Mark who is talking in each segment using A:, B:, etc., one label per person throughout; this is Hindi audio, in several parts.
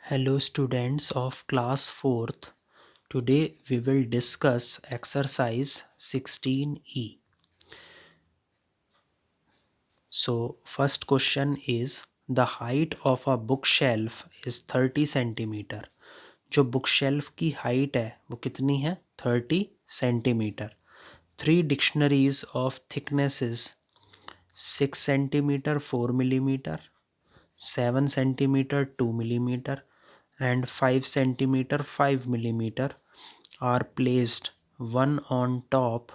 A: Hello students of class 4th. Today we will discuss exercise 16E. So first question is the height of a bookshelf is 30 centimeter. जो bookshelf की height है वो कितनी है 30 centimeter. Three dictionaries of thicknesses 6 centimeter 4 millimeter, 7 centimeter 2 millimeter and 5 centimeter 5 millimeter are placed one on top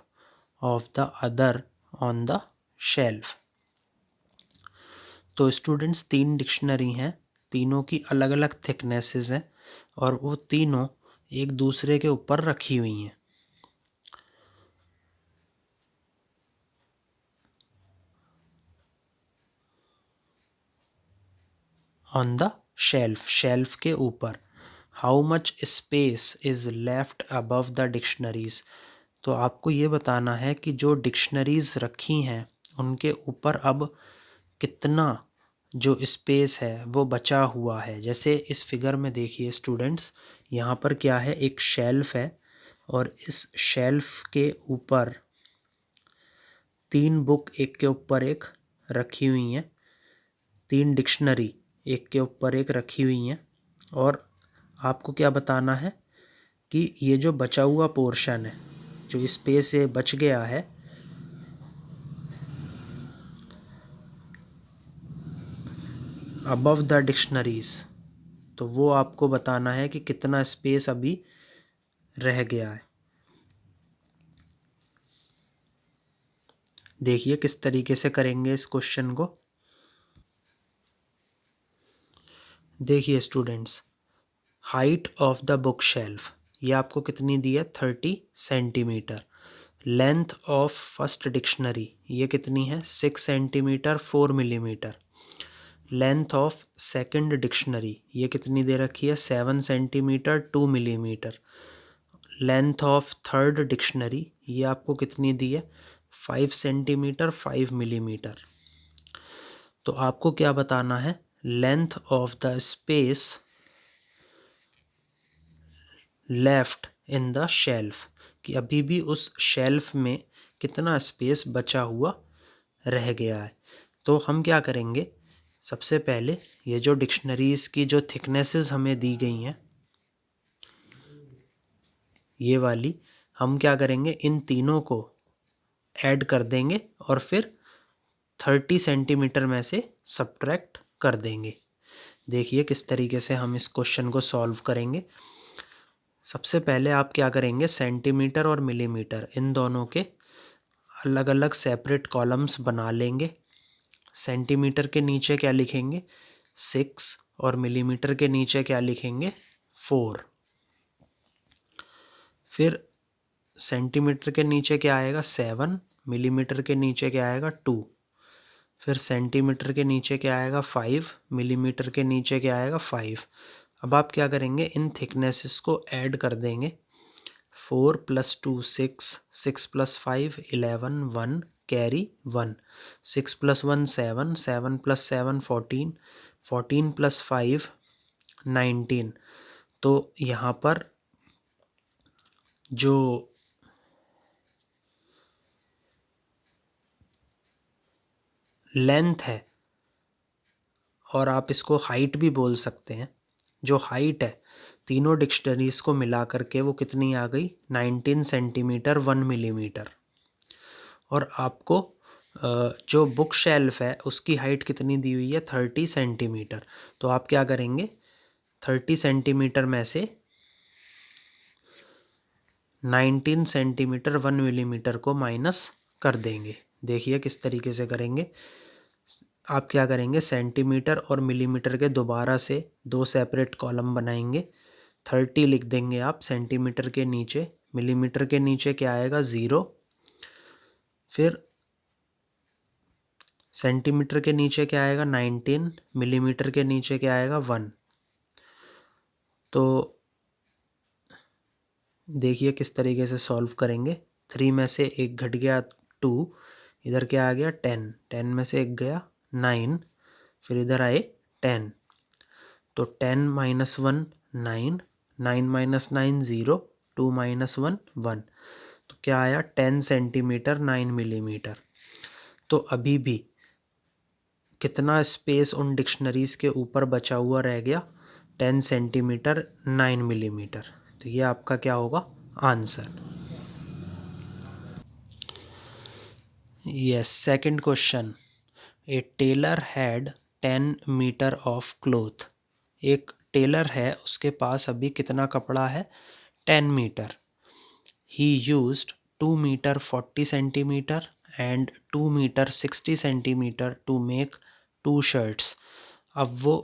A: of the other on the shelf. तो स्टूडेंट्स तीन डिक्शनरी हैं, तीनों की अलग अलग थिकनेसेस हैं और वो तीनों एक दूसरे के ऊपर रखी हुई हैं. ऑन द शेल्फ, शेल्फ के ऊपर. How much space is left above the dictionaries. तो आपको ये बताना है कि जो डिक्शनरीज रखी हैं उनके ऊपर अब कितना जो स्पेस है वो बचा हुआ है. जैसे इस फिगर में देखिए स्टूडेंट्स, यहाँ पर क्या है, एक शेल्फ है और इस शेल्फ के ऊपर तीन बुक एक के ऊपर एक रखी हुई हैं, तीन डिक्शनरी एक के ऊपर एक रखी हुई हैं. और आपको क्या बताना है कि ये जो बचा हुआ पोर्शन है, जो स्पेस ये बच गया है, अबव द डिक्शनरीज, तो वो आपको बताना है कि कितना स्पेस अभी रह गया है. देखिए किस तरीके से करेंगे इस क्वेश्चन को. देखिए students, height of the book shelf ये आपको कितनी दी है 30 centimetre. Length of first dictionary ये कितनी है 6 centimetre 4 millimetre. Length of second dictionary ये कितनी दे रखी है 7 centimetre 2 millimetre. Length of third dictionary ये आपको कितनी दी है 5 सेंटीमीटर 5 मिलीमीटर. तो आपको क्या बताना है, length of the space left in the shelf, कि अभी भी उस शेल्फ में कितना स्पेस बचा हुआ रह गया है. तो हम क्या करेंगे, सबसे पहले ये जो डिक्शनरीज की जो थिकनेसेस हमें दी गई हैं ये वाली, हम क्या करेंगे इन तीनों को ऐड कर देंगे और फिर 30 सेंटीमीटर में से सब्ट्रैक्ट कर देंगे. देखिए किस तरीके से हम इस क्वेश्चन को सॉल्व करेंगे. सबसे पहले आप क्या करेंगे, सेंटीमीटर और मिलीमीटर इन दोनों के अलग अलग सेपरेट कॉलम्स बना लेंगे. सेंटीमीटर के नीचे क्या लिखेंगे 6 और मिलीमीटर के नीचे क्या लिखेंगे 4. फिर सेंटीमीटर के नीचे क्या आएगा 7, मिलीमीटर के नीचे क्या आएगा 2. फिर सेंटीमीटर के नीचे क्या आएगा 5, मिलीमीटर के नीचे क्या आएगा 5. अब आप क्या करेंगे, इन थिकनेसेस को ऐड कर देंगे. 4 + 2 6, 6 + 5 11, 1 कैरी 1, 6 + 1 7, 7 + 7 14, 14 + 5 19. तो यहाँ पर जो लेंथ है, और आप इसको हाइट भी बोल सकते हैं, जो हाइट है तीनों डिक्शनरीज को मिला करके वो कितनी आ गई 19 सेंटीमीटर 1 मिलीमीटर. और आपको जो बुक शेल्फ है उसकी हाइट कितनी दी हुई है 30 सेंटीमीटर. तो आप क्या करेंगे 30 सेंटीमीटर में से 19 सेंटीमीटर 1 मिलीमीटर को माइनस कर देंगे. देखिए किस तरीके से करेंगे. आप क्या करेंगे, सेंटीमीटर और मिलीमीटर के दोबारा से दो सेपरेट कॉलम बनाएंगे. 30 लिख देंगे आप सेंटीमीटर के नीचे, मिलीमीटर के नीचे क्या आएगा 0. फिर सेंटीमीटर के नीचे क्या आएगा 19, मिलीमीटर के नीचे क्या आएगा 1. तो देखिए किस तरीके से सॉल्व करेंगे. 3 में से एक घट गया 2, इधर क्या आ गया 10, 10 में से एक गया 9, फिर इधर आए 10. तो 10 माइनस 1 9, 9 माइनस 9 0, 2 माइनस 1 1। तो क्या आया 10 सेंटीमीटर 9 मिलीमीटर। तो अभी भी कितना स्पेस उन डिक्शनरीज़ के ऊपर बचा हुआ रह गया, 10 सेंटीमीटर 9 मिलीमीटर। तो ये आपका क्या होगा answer. Yes, second question. A tailor had 10 metre of cloth. एक टेलर है, उसके पास अभी कितना कपड़ा है 10 metre. He used 2 metre 40 centimetre and 2 metre 60 centimetre to make 2 shirts. अब वो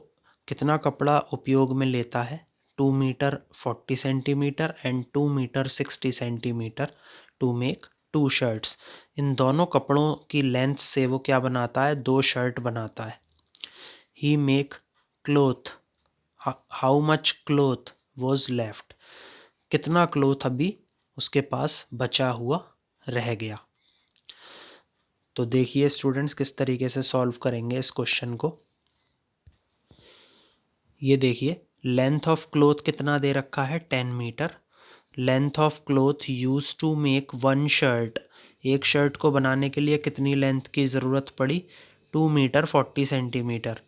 A: कितना कपड़ा उपयोग में लेता है 2 metre 40 centimetre and 2 metre 60 centimetre to make 2 shirts. इन दोनों कपड़ों की लेंथ से वो क्या बनाता है 2 शर्ट बनाता है। He make cloth, how much cloth was left. कितना क्लोथ अभी उसके पास बचा हुआ रह गया। तो देखिए स्टूडेंट्स किस तरीके से सॉल्व करेंगे इस क्वेश्चन को। ये देखिए लेंथ ऑफ क्लोथ कितना दे रखा है 10 metre. Length of cloth use to make 1 shirt. एक शर्ट को बनाने के लिए कितनी लेंथ की ज़रूरत पड़ी 2 metre 40 centimetre.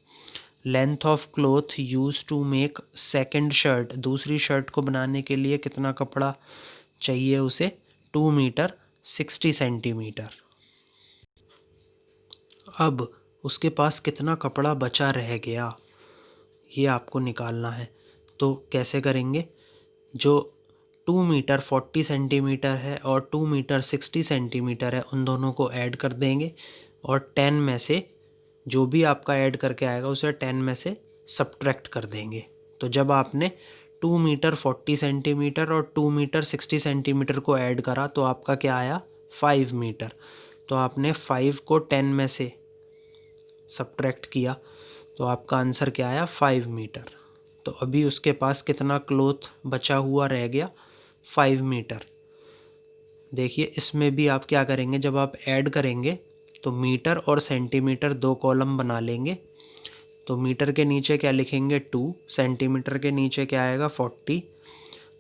A: Length of cloth use to make second shirt. दूसरी शर्ट को बनाने के लिए कितना कपड़ा चाहिए उसे 2 मीटर 60 सेंटीमीटर। अब उसके पास कितना कपड़ा बचा रह गया ये आपको निकालना है। तो कैसे करेंगे, जो 2 मीटर 40 सेंटीमीटर है और 2 मीटर 60 सेंटीमीटर है उन दोनों को ऐड कर देंगे और 10 में से जो भी आपका ऐड करके आएगा उसे 10 में से सब्ट्रैक्ट कर देंगे। तो जब आपने 2 मीटर 40 सेंटीमीटर और 2 मीटर 60 सेंटीमीटर को ऐड करा तो आपका क्या आया 5 मीटर। तो आपने 5 को 10 में से सब्ट्रैक्ट किया तो आपका आंसर क्या आया 5 मीटर। तो अभी उसके पास कितना क्लोथ बचा हुआ रह गया 5 मीटर। देखिए इसमें भी आप क्या करेंगे, जब आप ऐड करेंगे तो मीटर और सेंटीमीटर 2 कॉलम बना लेंगे। तो मीटर के नीचे क्या लिखेंगे 2, सेंटीमीटर के नीचे क्या आएगा 40,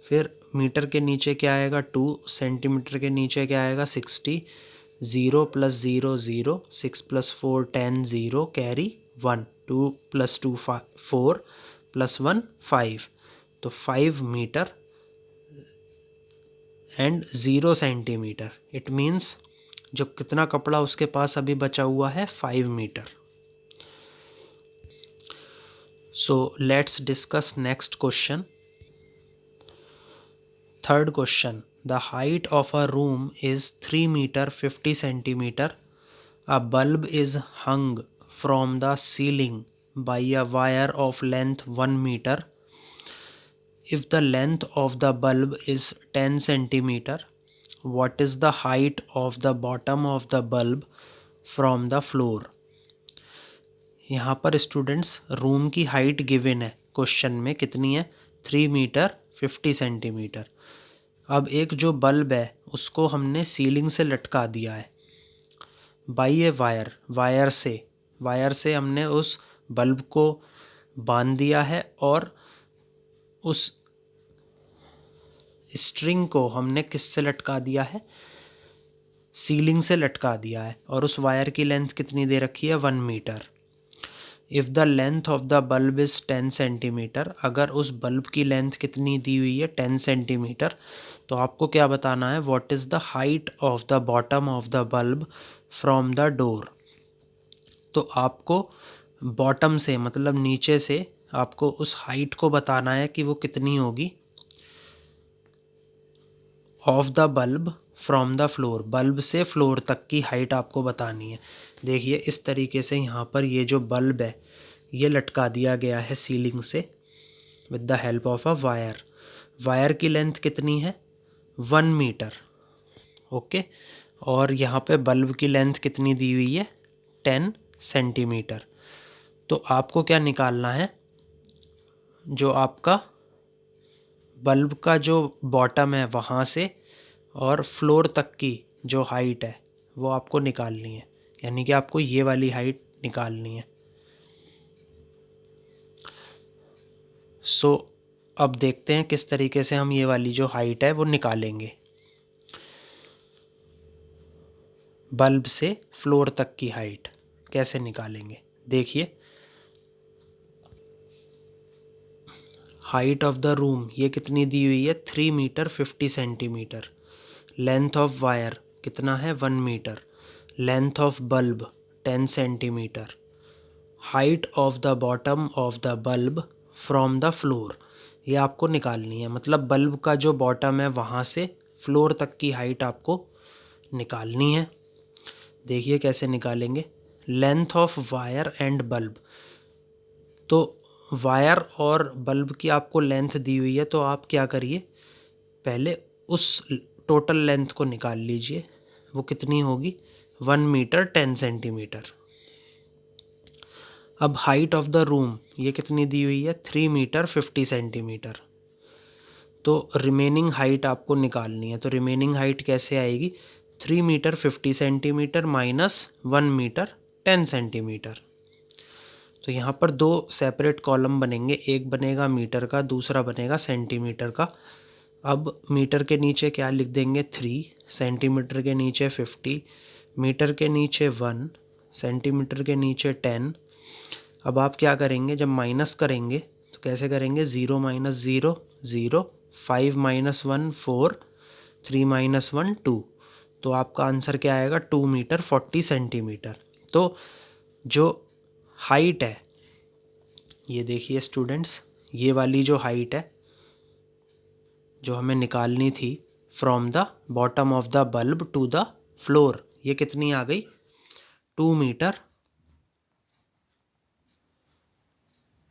A: फिर मीटर के नीचे क्या आएगा 2, सेंटीमीटर के नीचे क्या आएगा 60, 0 + 0 0, 6 + 4 10 0 कैरी 1, 2 + 2 4 + 1 5। तो 5 metre and 0 centimetre. It means जो कितना कपड़ा उसके पास अभी बचा हुआ है 5 metre. So let's discuss next question. Third question, the height of a room is 3 metre 50 centimetre. A bulb is hung from the ceiling by a wire of length 1 metre. If the length of the bulb is 10 centimeter, what is the height of the bottom of the bulb from the floor? यहाँ पर स्टूडेंट्स रूम की हाइट गिवन है क्वेश्चन में, कितनी है 3 मीटर 50 सेंटीमीटर। अब एक जो बल्ब है उसको हमने सीलिंग से लटका दिया है बाई ए वायर, वायर से हमने उस बल्ब को बांध दिया है और उस स्ट्रिंग को हमने किससे लटका दिया है सीलिंग से लटका दिया है। और उस वायर की लेंथ कितनी दे रखी है 1 metre. If the length of the bulb is 10 centimetre, अगर उस बल्ब की लेंथ कितनी दी हुई है 10 सेंटीमीटर, तो आपको क्या बताना है what is the height of the bottom of the bulb from the door. तो आपको बॉटम से मतलब नीचे से आपको उस हाइट को बताना है कि वो कितनी होगी of the bulb from the floor, bulb से फ्लोर तक की हाइट आपको बतानी है। देखिए इस तरीके से यहाँ पर ये जो बल्ब है ये लटका दिया गया है सीलिंग से with the help of a wire. Wire की लेंथ कितनी है 1 मीटर, ओके। और यहाँ पे बल्ब की लेंथ कितनी दी हुई है 10 सेंटीमीटर। तो आपको क्या निकालना है, जो आपका बल्ब का जो बॉटम है वहाँ से और फ्लोर तक की जो हाइट है वो आपको निकालनी है, यानी कि आपको ये वाली हाइट निकालनी है। सो अब देखते हैं किस तरीके से हम ये वाली जो हाइट है वो निकालेंगे बल्ब से फ्लोर तक की हाइट कैसे निकालेंगे। देखिए हाइट ऑफ द रूम ये कितनी दी हुई है 3 metre 50 centimetre. Length of wire कितना है 1 metre. Length of bulb 10 centimetre. Height of the bottom of the bulb from the floor ये आपको निकालनी है, मतलब बल्ब का जो बॉटम है वहाँ से फ्लोर तक की हाइट आपको निकालनी है। देखिए कैसे निकालेंगे। Length of wire and bulb, तो वायर और बल्ब की आपको लेंथ दी हुई है, तो आप क्या करिए पहले उस टोटल लेंथ को निकाल लीजिए। वो कितनी होगी 1 मीटर 10 सेंटीमीटर। अब हाइट ऑफ द रूम ये कितनी दी हुई है 3 मीटर 50 सेंटीमीटर। तो रिमेनिंग हाइट आपको निकालनी है, तो रिमेनिंग हाइट कैसे आएगी 3 metre 50 centimetre minus 1 metre 10 centimetre. तो यहाँ पर दो सेपरेट कॉलम बनेंगे, एक बनेगा मीटर का, दूसरा बनेगा सेंटीमीटर का। अब मीटर के नीचे क्या लिख देंगे 3, सेंटीमीटर के नीचे 50, मीटर के नीचे 1, सेंटीमीटर के नीचे 10। अब आप क्या करेंगे जब माइनस करेंगे तो कैसे करेंगे 0 माइनस 0 0, 5 माइनस 1 4, 3 माइनस 1 2। तो आपका आंसर क्या आएगा 2 मीटर 40 सेंटीमीटर। तो जो हाइट है ये देखिए स्टूडेंट्स, ये वाली जो हाइट है जो हमें निकालनी थी from the bottom of the bulb to the floor, ये कितनी आ गई 2 मीटर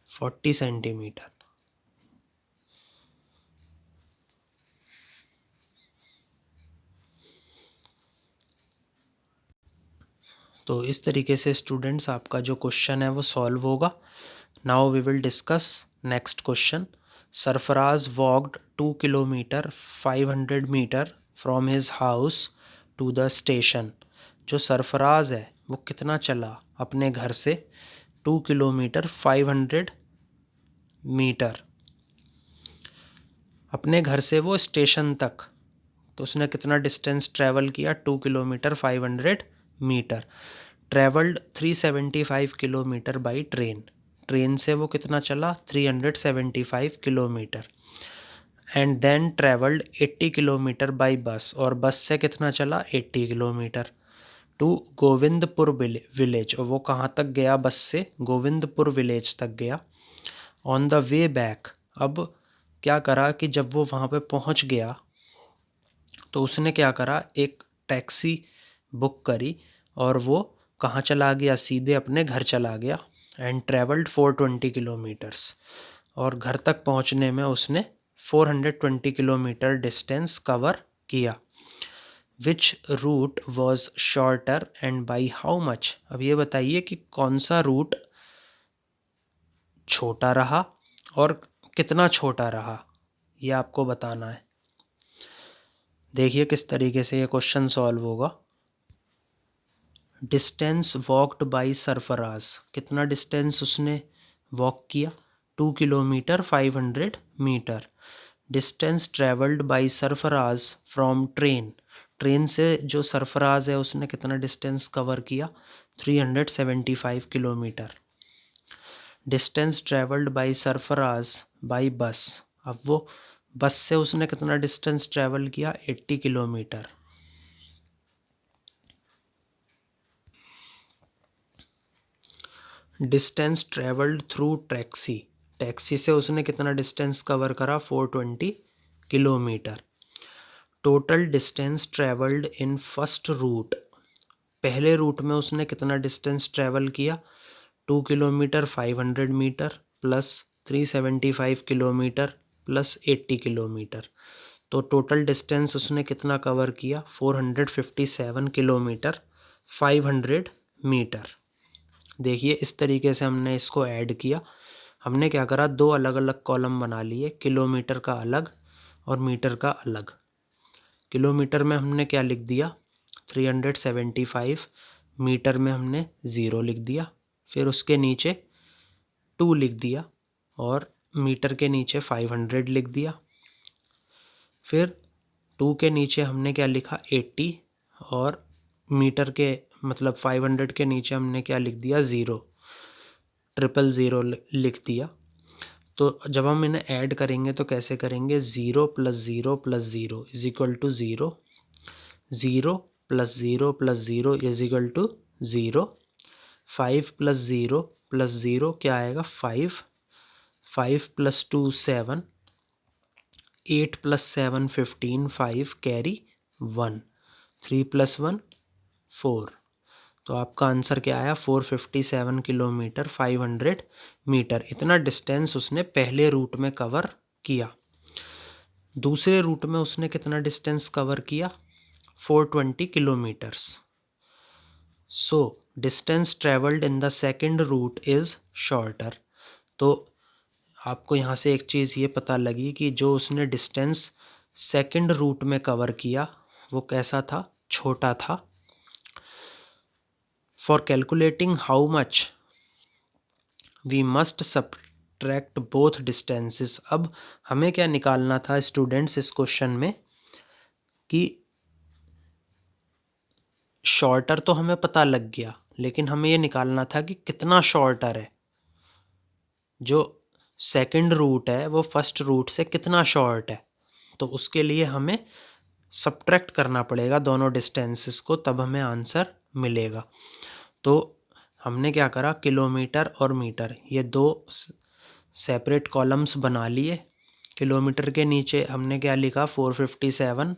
A: 40 सेंटीमीटर। तो इस तरीके से स्टूडेंट्स आपका जो क्वेश्चन है वो सॉल्व होगा। Now we will discuss next question. Sarfaraz walked 2 kilometre 500 metre from his house to the station. जो सरफराज है वो कितना चला अपने घर से 2 किलोमीटर 500 मीटर, अपने घर से वो स्टेशन तक, तो उसने कितना डिस्टेंस ट्रैवल किया 2 kilometre 500 metre. Travelled 375 kilometre by train, train से वो कितना चला 375 kilometre. And then travelled 80 kilometre by bus, और बस से कितना चला 80 किलोमीटर टू गोविंदपुर विलेज। और वो कहाँ तक गया बस से गोविंदपुर विलेज तक गया। ऑन द वे बैक, अब क्या करा कि जब वो वहाँ पे पहुँच गया तो उसने क्या करा एक टैक्सी बुक करी और वो कहाँ चला गया सीधे अपने घर चला गया। एंड ट्रेवल्ड 420 किलोमीटर्स, और घर तक पहुँचने में उसने 420 किलोमीटर डिस्टेंस कवर किया। Which route was shorter and by how much. अब ये बताइए कि कौन सा रूट छोटा रहा और कितना छोटा रहा, ये आपको बताना है। देखिए किस तरीके से ये क्वेश्चन सॉल्व होगा। डिस्टेंस वॉकड बाई सरफराज, कितना डिस्टेंस उसने वॉक किया 2 kilometre 500 metre. Distance travelled by Sarfaraz from train, train से जो सरफराज है उसने कितना डिस्टेंस कवर किया 375 kilometre. Distance travelled by Sarfaraz by bus, अब वो बस से उसने कितना डिस्टेंस ट्रेवल किया 80 kilometre. Distance travelled through taxi, taxi से उसने कितना डिस्टेंस कवर करा 420 kilometre. Total distance travelled in first route, पहले रूट में उसने कितना डिस्टेंस ट्रेवल किया 2 kilometre 500 metre plus 375 kilometre plus 80 kilometre. तो टोटल डिस्टेंस उसने कितना कवर किया 457 किलोमीटर 500 मीटर। देखिए इस तरीके से हमने इसको ऐड किया। हमने क्या करा दो अलग अलग कॉलम बना लिए, किलोमीटर का अलग और मीटर का अलग। किलोमीटर में हमने क्या लिख दिया 375, मीटर में हमने 0 लिख दिया, फिर उसके नीचे 2 लिख दिया और मीटर के नीचे 500 लिख दिया। फिर 2 के नीचे हमने क्या लिखा 80, और मीटर के मतलब 500 के नीचे हमने क्या लिख दिया 0, 000 लिख दिया। तो जब हम इन्हें ऐड करेंगे तो कैसे करेंगे, 0 + 0 + 0 is equal to 0, 0 + 0 + 0 is equal to 0, 5 + 0 + 0 क्या आएगा 5, 5 + 2 7, 8 + 7 15, 5 कैरी 1, 3 + 1 4। तो आपका आंसर क्या आया 457 किलोमीटर 500 मीटर। इतना डिस्टेंस उसने पहले रूट में कवर किया। दूसरे रूट में उसने कितना डिस्टेंस कवर किया 420 kilometres. So distance travelled in the second route is shorter. तो आपको यहाँ से एक चीज़ ये पता लगी कि जो उसने डिस्टेंस सेकेंड रूट में कवर किया वो कैसा था, छोटा था। For calculating how much we must subtract both distances. अब हमें क्या निकालना था स्टूडेंट्स इस क्वेश्चन में कि शॉर्टर तो हमें पता लग गया, लेकिन हमें ये निकालना था कि कितना शॉर्टर है। जो सेकंड रूट है वो फर्स्ट रूट से कितना शॉर्ट है, तो उसके लिए हमें सब्ट्रैक्ट करना पड़ेगा दोनों डिस्टेंसेस को, तब हमें आंसर मिलेगा। तो हमने क्या करा, किलोमीटर और मीटर ये दो सेपरेट कॉलम्स बना लिए। किलोमीटर के नीचे हमने क्या लिखा 457,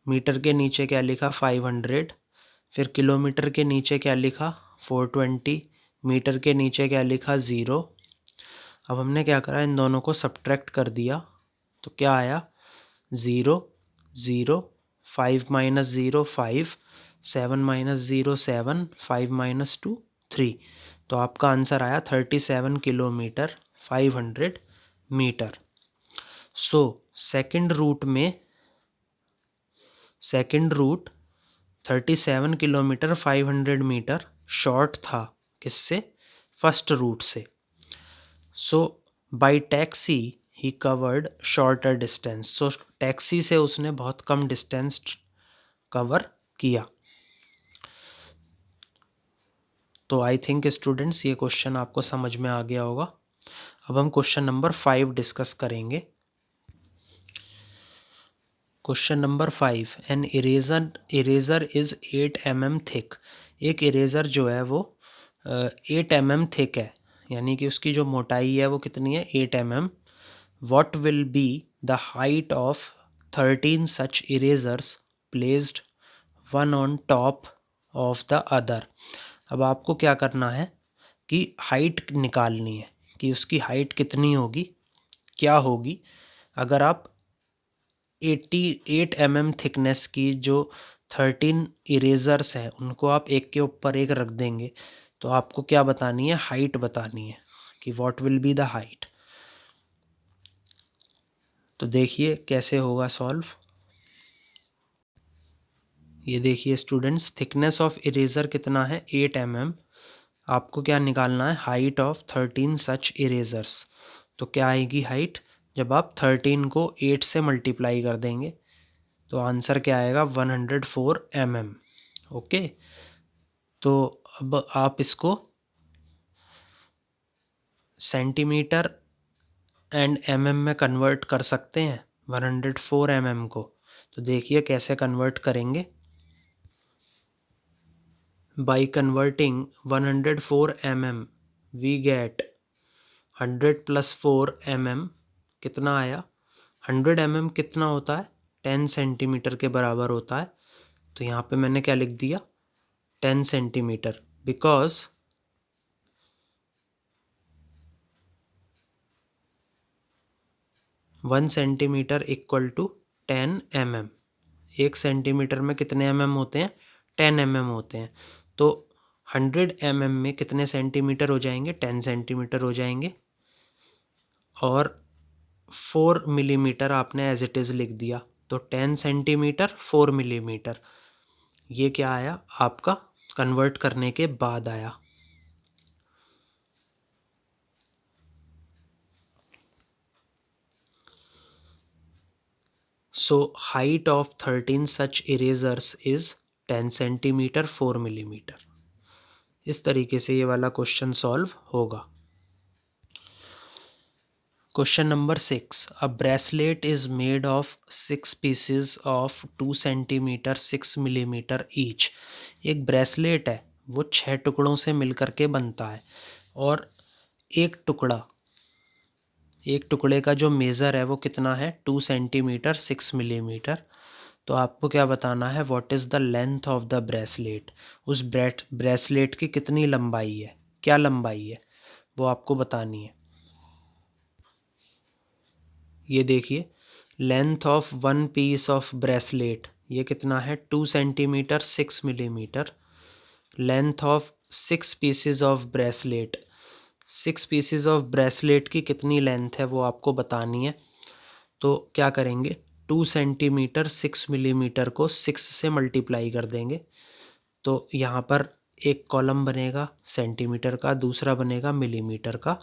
A: मीटर के नीचे क्या लिखा 500, फिर किलोमीटर के नीचे क्या लिखा 420, मीटर के नीचे क्या लिखा 0। अब हमने क्या करा, इन दोनों को सब्ट्रैक्ट कर दिया तो क्या आया 0 0, 5 - 0 5, 7 - 0 7, 5 - 2 3। तो आपका आंसर आया 37 kilometre 500 metre. So second route 37 kilometre 500 metre short था, किससे, फर्स्ट रूट से। So by taxi he covered shorter distance. So taxi से उसने बहुत कम डिस्टेंस कवर किया। तो आई थिंक स्टूडेंट्स ये क्वेश्चन आपको समझ में आ गया होगा। अब हम क्वेश्चन नंबर 5 डिस्कस करेंगे। Question number 5, an eraser is 8 mm thick. एक इरेज़र जो है वो 8 mm थिक है, यानी कि उसकी जो मोटाई है वो कितनी है 8 mm। What will be the height of 13 such erasers placed one on top of the other. अब आपको क्या करना है कि हाइट निकालनी है कि उसकी हाइट कितनी होगी, क्या होगी अगर आप 88 mm थिकनेस की जो 13 इरेजर्स हैं उनको आप एक के ऊपर एक रख देंगे। तो आपको क्या बतानी है, हाइट बतानी है कि what will be the height. तो देखिए कैसे होगा सॉल्व। ये देखिए स्टूडेंट्स, थिकनेस ऑफ इरेज़र कितना है 8 mm। आपको क्या निकालना है, हाइट ऑफ 13 सच इरेज़र्स। तो क्या आएगी हाइट, जब आप 13 को 8 से मल्टीप्लाई कर देंगे तो आंसर क्या आएगा 104 mm। ओके, तो अब आप इसको सेंटीमीटर एंड mm में कन्वर्ट कर सकते हैं 104 mm को। तो देखिए कैसे कन्वर्ट करेंगे। By converting 104 mm we get 100 + 4 mm कितना आया, 100 mm कितना होता है 10 सेंटीमीटर के बराबर होता है। तो यहाँ पे मैंने क्या लिख दिया 10 centimetre, because 1 centimetre equal to 10 mm। 1 centimetre में कितने mm होते हैं 10 mm होते हैं। तो 100 mm में कितने सेंटीमीटर हो जाएंगे 10 सेंटीमीटर हो जाएंगे, और 4 मिलीमीटर आपने एज इट इज़ लिख दिया। तो 10 सेंटीमीटर 4 मिलीमीटर, ये क्या आया आपका कन्वर्ट करने के बाद आया। So height of 13 such erasers is 10 centimetre 4 millimetre. इस तरीके से ये वाला क्वेश्चन सॉल्व होगा। Question number 6, a bracelet is made of 6 pieces of 2 centimetre 6 millimetre each. एक ब्रेसलेट है वो 6 टुकड़ों से मिलकर के बनता है और एक टुकड़े का जो मेज़र है वो कितना है 2 सेंटीमीटर 6 मिलीमीटर। तो आपको क्या बताना है, what is the length of the bracelet. उस ब्रेसलेट की कितनी लंबाई है, क्या लंबाई है वो आपको बतानी है। ये देखिए, length of one piece of bracelet ये कितना है 2 centimetre 6 millimetre. Length of 6 pieces of bracelet, 6 pieces of bracelet की कितनी लेंथ है वो आपको बतानी है। तो क्या करेंगे, 2 सेंटीमीटर 6 मिलीमीटर को 6 से मल्टीप्लाई कर देंगे। तो यहाँ पर एक कॉलम बनेगा सेंटीमीटर का, दूसरा बनेगा मिलीमीटर का।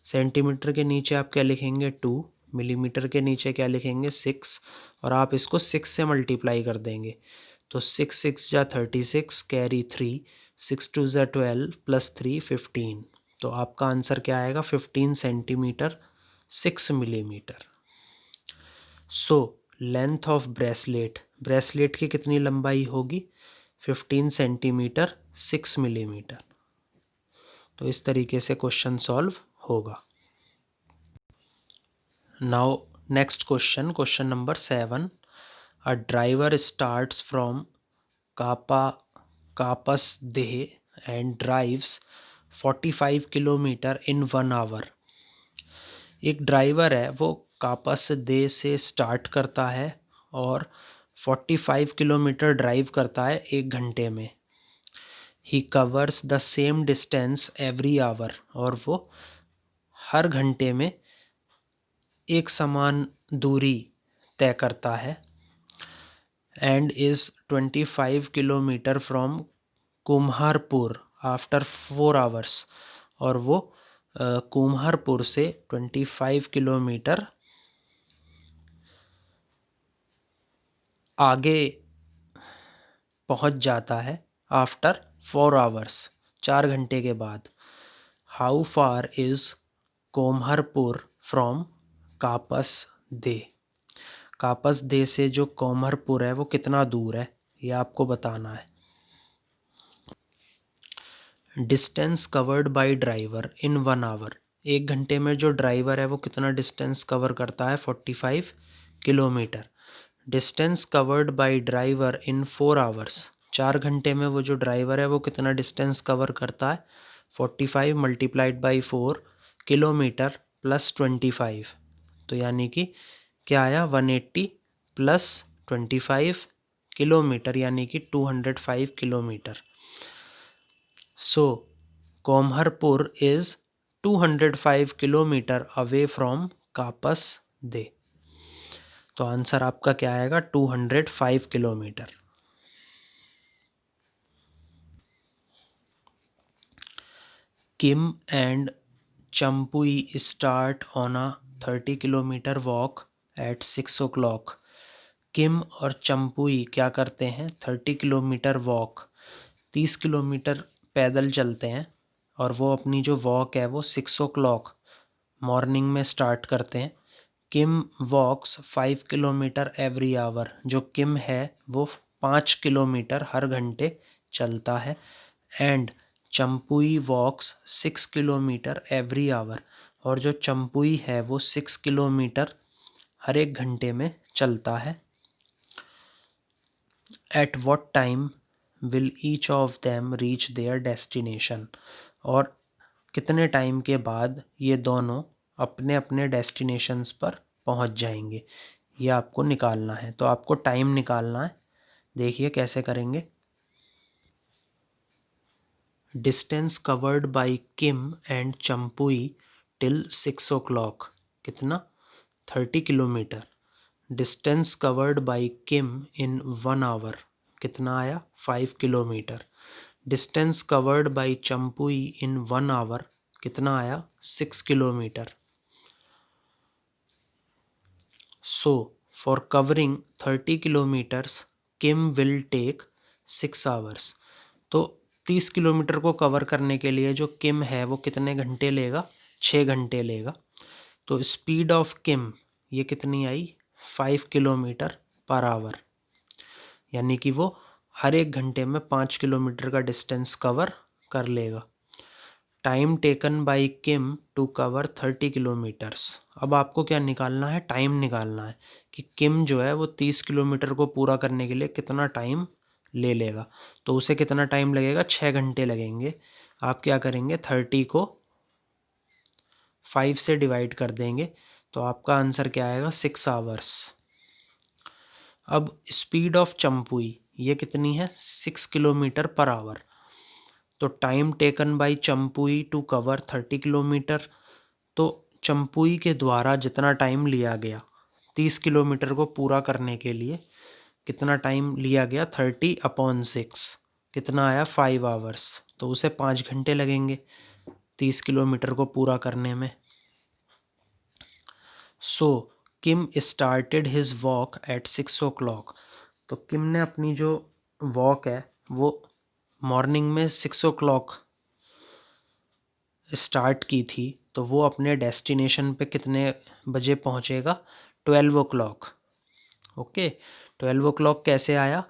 A: सेंटीमीटर के नीचे आप क्या लिखेंगे 2, मिलीमीटर के नीचे क्या लिखेंगे 6, और आप इसको 6 से मल्टीप्लाई कर देंगे। तो 6 6 जा 36, कैरी 3, 6 2 जा 12 प्लस 3 15। तो आपका आंसर क्या आएगा 15 centimetre 6 millimetre. So length of bracelet, bracelet की कितनी लंबाई होगी 15 सेंटीमीटर 6 मिलीमीटर। तो इस तरीके से क्वेश्चन सॉल्व होगा। Now next question, question number 7, a driver starts from Kapas Deh and drives 45 kilometre in 1 hour. एक ड्राइवर है वो कापस दे से स्टार्ट करता है और 45 किलोमीटर ड्राइव करता है 1 घंटे में। ही covers the same distance every hour, और वो हर घंटे में एक समान दूरी तय करता है। And is 25 kilometre from Kumharpur after 4 hours, और वो कुम्हारपुर से 25 किलोमीटर आगे पहुंच जाता है आफ्टर 4 आवर्स, 4 घंटे के बाद। How far is कोम्हरपुर from Kapas दे। कापस दे से जो कोम्हरपुर है वो कितना दूर है ये आपको बताना है। Distance covered by driver in 1 hour, 1 घंटे में जो ड्राइवर है वो कितना डिस्टेंस कवर करता है 45 kilometre. Distance covered by driver in 4 hours, 4 घंटे में वो जो ड्राइवर है वो कितना डिस्टेंस कवर करता है 45 मल्टीप्लाइड बाई 4 किलोमीटर प्लस 25। तो यानी कि क्या आया 180 प्लस 25 किलोमीटर, यानी कि 205 kilometre. So Kumharpur is 205 kilometre away from Kapas Deh. तो आंसर आपका क्या आएगा 205 kilometre. Kim and Champui start on a 30 kilometre walk at 6 o'clock। Kim और चंपुई क्या करते हैं 30 किलोमीटर वॉक, 30 किलोमीटर पैदल चलते हैं, और वो अपनी जो वॉक है वो 6 o'clock मॉर्निंग में स्टार्ट करते हैं। किम वॉक्स 5 किलोमीटर एवरी आवर, जो किम है वो 5 किलोमीटर हर घंटे चलता है। And Champui walks 6 kilometre every hour, और जो चंपुई है वो 6 किलोमीटर हर 1 घंटे में चलता है। At what time will each of them reach their destination, और कितने टाइम के बाद ये दोनों अपने अपने डेस्टिनेशंस पर पहुंच जाएंगे, ये आपको निकालना है। तो आपको टाइम निकालना है, देखिए कैसे करेंगे। Distance covered by Kim and Champui till 6 o'clock, कितना 30 kilometre. Distance covered by Kim in 1 hour, कितना आया 5 kilometre. Distance covered by Champui in 1 hour, कितना आया 6 kilometre. So for covering 30 kilometres Kim will take 6 hours. तो 30 किलोमीटर को कवर करने के लिए जो किम है वो कितने घंटे लेगा? 6 घंटे लेगा। तो स्पीड ऑफ किम ये कितनी आई? 5 किलोमीटर पर आवर, यानी कि वो हर एक घंटे में 5 किलोमीटर का डिस्टेंस कवर कर लेगा। Time taken by Kim to cover 30 kilometres. अब आपको क्या निकालना है? टाइम निकालना है कि किम जो है वो 30 किलोमीटर को पूरा करने के लिए कितना टाइम ले लेगा। तो उसे कितना टाइम लगेगा? 6 घंटे लगेंगे। आप क्या करेंगे? 30 को 5 से डिवाइड कर देंगे, तो आपका आंसर क्या आएगा? 6 आवर्स। अब स्पीड ऑफ चंपुई ये कितनी है? 6 किलोमीटर पर आवर। तो time taken by Champui to cover 30 kilometre, तो चंपुई के द्वारा जितना टाइम लिया गया 30 किलोमीटर को पूरा करने के लिए, कितना टाइम लिया गया? 30/6, कितना आया? 5 आवर्स। तो उसे 5 घंटे लगेंगे 30 किलोमीटर को पूरा करने में। So Kim started his walk at 6 o'clock। तो किम ने अपनी जो वॉक है वो मॉर्निंग में 6 o'clock स्टार्ट की थी, तो वो अपने डेस्टिनेशन पे कितने बजे पहुंचेगा? 12 o'clock। ओके, 12 o'clock कैसे आया?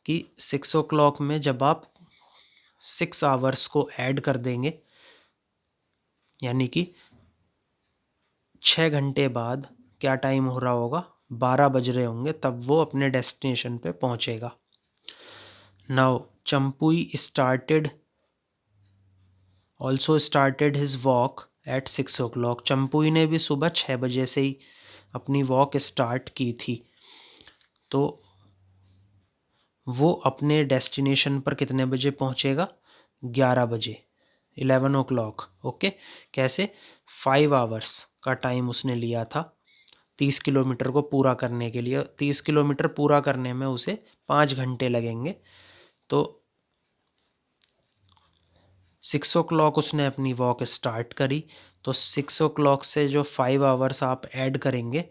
A: कि 6 o'clock में जब आप 6 आवर्स को ऐड कर देंगे, यानी कि 6 घंटे बाद क्या टाइम हो रहा होगा? 12 बज रहे होंगे, तब वो अपने डेस्टिनेशन पे पहुंचेगा। Now Champui also started his walk at 6 o'clock। Champui ने भी सुबह 6 बजे से ही अपनी वॉक स्टार्ट की थी, तो वो अपने डेस्टिनेशन पर कितने बजे पहुंचेगा? 11 बजे, 11 o'clock। ओके, कैसे? 5 आवर्स का टाइम उसने लिया था 30 किलोमीटर को पूरा करने के लिए। 30 किलोमीटर पूरा करने में उसे 5 घंटे लगेंगे। तो 6 o'clock उसने अपनी वॉक स्टार्ट करी, तो 6 o'clock से जो 5 आवर्स आप ऐड करेंगे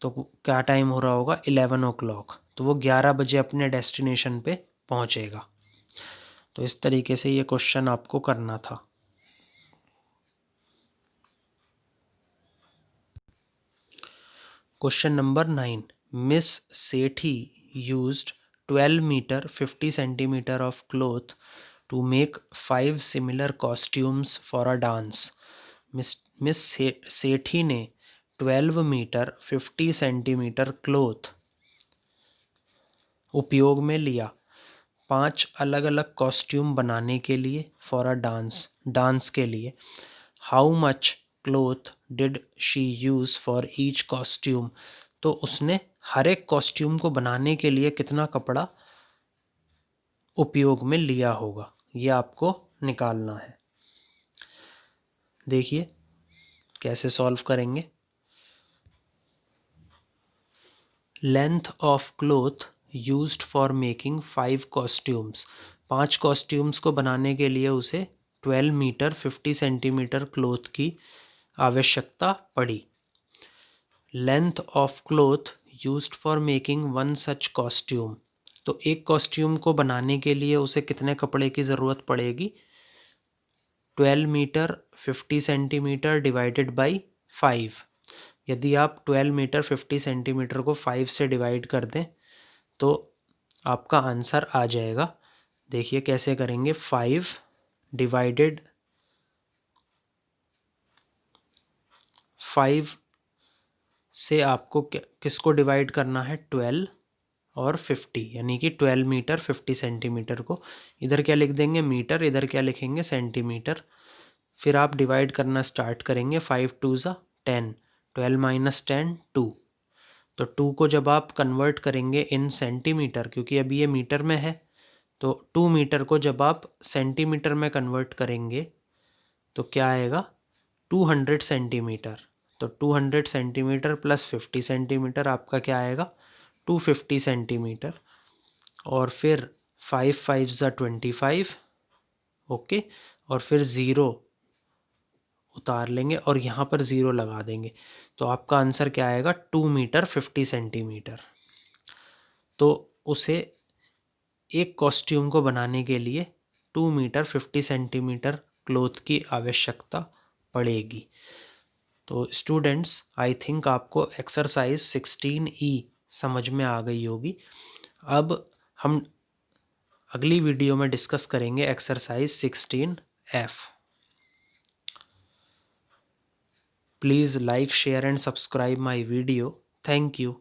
A: तो क्या टाइम हो रहा होगा? 11 o'clock। तो वो 11 बजे अपने डेस्टिनेशन पे पहुंचेगा। तो इस तरीके से ये क्वेश्चन आपको करना था। Question number 9, Miss Sethi used 12 metre 50 centimetre of cloth to make 5 similar costumes for a dance। Miss Sethi ने 12 मीटर 50 सेंटीमीटर क्लॉथ उपयोग में लिया 5 अलग अलग कॉस्ट्यूम बनाने के लिए, फॉर अ डांस के लिए। How much cloth did she use for each costume. तो उसने हर एक कॉस्ट्यूम को बनाने के लिए कितना कपड़ा उपयोग में लिया होगा, ये आपको निकालना है। देखिए कैसे सॉल्व करेंगे। Length of cloth used for making 5 costumes. 5 costumes को बनाने के लिए उसे 12 मीटर 50 सेंटीमीटर क्लॉथ की आवश्यकता पड़ी। Length of cloth used for making 1 such costume. तो एक कॉस्ट्यूम को बनाने के लिए उसे कितने कपड़े की ज़रूरत पड़ेगी? 12 मीटर 50 सेंटीमीटर डिवाइडेड बाई 5। यदि आप 12 मीटर 50 सेंटीमीटर को 5 से डिवाइड कर दें तो आपका आंसर आ जाएगा। देखिए कैसे करेंगे। 5 डिवाइडेड 5 से आपको किसको डिवाइड करना है? 12 और 50, यानी कि 12 मीटर 50 सेंटीमीटर को इधर क्या लिख देंगे? मीटर। इधर क्या लिखेंगे? सेंटीमीटर। फिर आप डिवाइड करना स्टार्ट करेंगे। 5 2 ज़ा 10, 12 माइनस 10 2। तो 2 को जब आप कन्वर्ट करेंगे इन सेंटीमीटर, क्योंकि अभी ये मीटर में है, तो 2 मीटर को जब आप सेंटीमीटर में कन्वर्ट करेंगे तो क्या आएगा? 200 सेंटीमीटर। तो 200 सेंटीमीटर प्लस 50 सेंटीमीटर आपका क्या आएगा? 250 सेंटीमीटर। और फिर 5 5 ज़ा 25। ओके, और फिर ज़ीरो उतार लेंगे और यहाँ पर ज़ीरो लगा देंगे। तो आपका आंसर क्या आएगा, 2 मीटर 50 सेंटीमीटर। तो उसे एक कॉस्ट्यूम को बनाने के लिए 2 मीटर 50 सेंटीमीटर क्लॉथ की आवश्यकता पड़ेगी। तो स्टूडेंट्स, आई थिंक आपको एक्सरसाइज 16E समझ में आ गई होगी। अब हम अगली वीडियो में डिस्कस करेंगे exercise 16F। Please like, share and subscribe my video. Thank you.